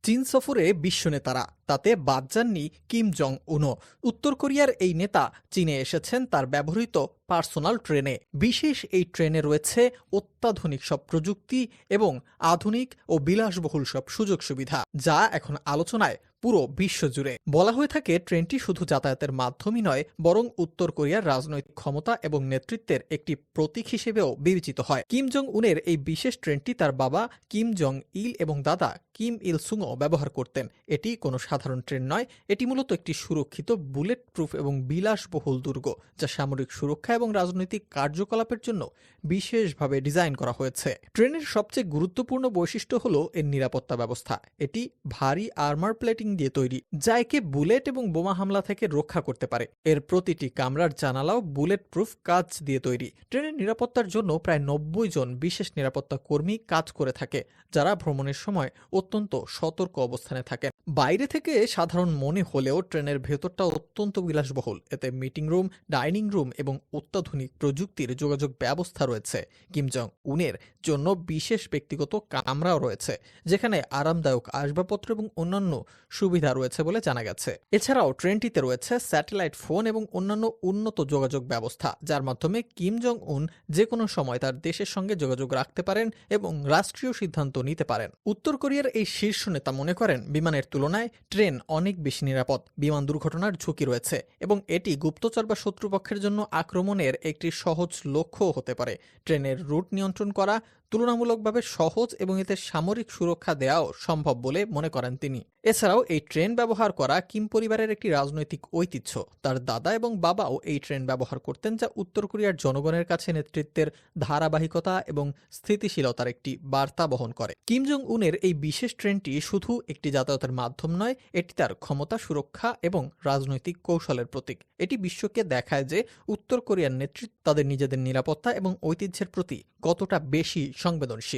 চীন সফরে বিশ্ব নেতারা, তাতে বাদ যাননি কিম জং উনও। উত্তর কোরিয়ার এই নেতা চীনে এসেছেন তার ব্যবহৃত পার্সোনাল ট্রেনে। বিশেষ এই ট্রেনে রয়েছে অত্যাধুনিক সব প্রযুক্তি এবং আধুনিক ও বিলাসবহুল সব সুযোগ সুবিধা, যা এখন আলোচনায় পুরো বিশ্বজুড়ে। বলা হয়ে থাকে ট্রেনটি শুধু যাতায়াতের মাধ্যমই নয়, বরং উত্তর কোরিয়ার রাজনৈতিক ক্ষমতা এবং নেতৃত্বের একটি প্রতীক হিসেবেও বিবেচিত হয়। কিম জং উনের এই বিশেষ ট্রেনটি তার বাবা কিম জং ইল এবং দাদা কিম ইল সুংও ব্যবহার করতেন। এটি কোনো সাধারণ ট্রেন নয়, এটি মূলত একটি সুরক্ষিত বুলেট প্রুফ এবং বিলাসবহুল দুর্গ, যা সামরিক সুরক্ষা এবং রাজনৈতিক কার্যকলাপের জন্য বিশেষভাবে ডিজাইন করা হয়েছে। ট্রেনের সবচেয়ে গুরুত্বপূর্ণ বৈশিষ্ট্য হল এর নিরাপত্তা ব্যবস্থা। এটি ভারী আর্মার প্লেটিং দিয়ে তৈরি, যা একে বুলেট এবং বোমা হামলা থেকে রক্ষা করতে পারে। এর প্রতিটি কামরার জানালাও বুলেট প্রুফ কাঁচ দিয়ে তৈরি। ট্রেনের নিরাপত্তার জন্য প্রায় ৯০ জন বিশেষ নিরাপত্তা কর্মী কাজ করে থাকে, যারা ভ্রমণের সময় অত্যন্ত সতর্ক অবস্থানে থাকেন। বাইরে থেকে সাধারণ মনে হলেও ট্রেনের ভেতরটা অত্যন্ত বিলাসবহুল। এতে মিটিং রুম, ডাইনিং রুম এবং অত্যাধুনিক প্রযুক্তির যোগাযোগ ব্যবস্থা রয়েছে। কিম জং উনের জন্য বিশেষ ব্যক্তিগত কামরাও রয়েছে, যেখানে আরামদায়ক আসবাবপত্র এবং অন্যান্য সুবিধা রয়েছে বলে জানা গেছে। এছাড়াও ট্রেনটিতে রয়েছে স্যাটেলাইট ফোন এবং অন্যান্য উন্নত যোগাযোগ ব্যবস্থা, যার মাধ্যমে কিম জং উন যে কোনো সময় তার দেশের সঙ্গে যোগাযোগ রাখতে পারেন এবং রাষ্ট্রীয় সিদ্ধান্ত নিতে পারেন। উত্তর কোরিয়ার এই শীর্ষ নেতা মনে করেন বিমানের তুলনায় ট্রেন অনেক বেশি নিরাপদ। বিমান দুর্ঘটনার ঝুঁকি রয়েছে এবং এটি গুপ্তচর বা শত্রুপক্ষের জন্য আক্রমণের একটি সহজ লক্ষ্যও হতে পারে। ট্রেনের রুট নিয়ন্ত্রণ করা তুলনামূলকভাবে সহজ এবং এতে সামরিক সুরক্ষা দেওয়াও সম্ভব বলে মনে করেন তিনি। এছাড়াও এই ট্রেন ব্যবহার করা কিম পরিবারের একটি রাজনৈতিক ঐতিহ্য। তার দাদা এবং বাবাও এই ট্রেন ব্যবহার করতেন, যা উত্তর কোরিয়ার জনগণের কাছে নেতৃত্বের ধারাবাহিকতা এবং স্থিতিশীলতার একটি বার্তা বহন করে। কিম জং উনের এই বিশেষ ট্রেনটি শুধু একটি যাতায়াতের মাধ্যম নয়, এটি তার ক্ষমতা, সুরক্ষা এবং রাজনৈতিক কৌশলের প্রতীক। এটি বিশ্বকে দেখায় যে উত্তর কোরিয়ার নেতৃত্ব তাদের নিজেদের নিরাপত্তা এবং ঐতিহ্যের প্রতি কতটা বেশি সংবেদনশীল।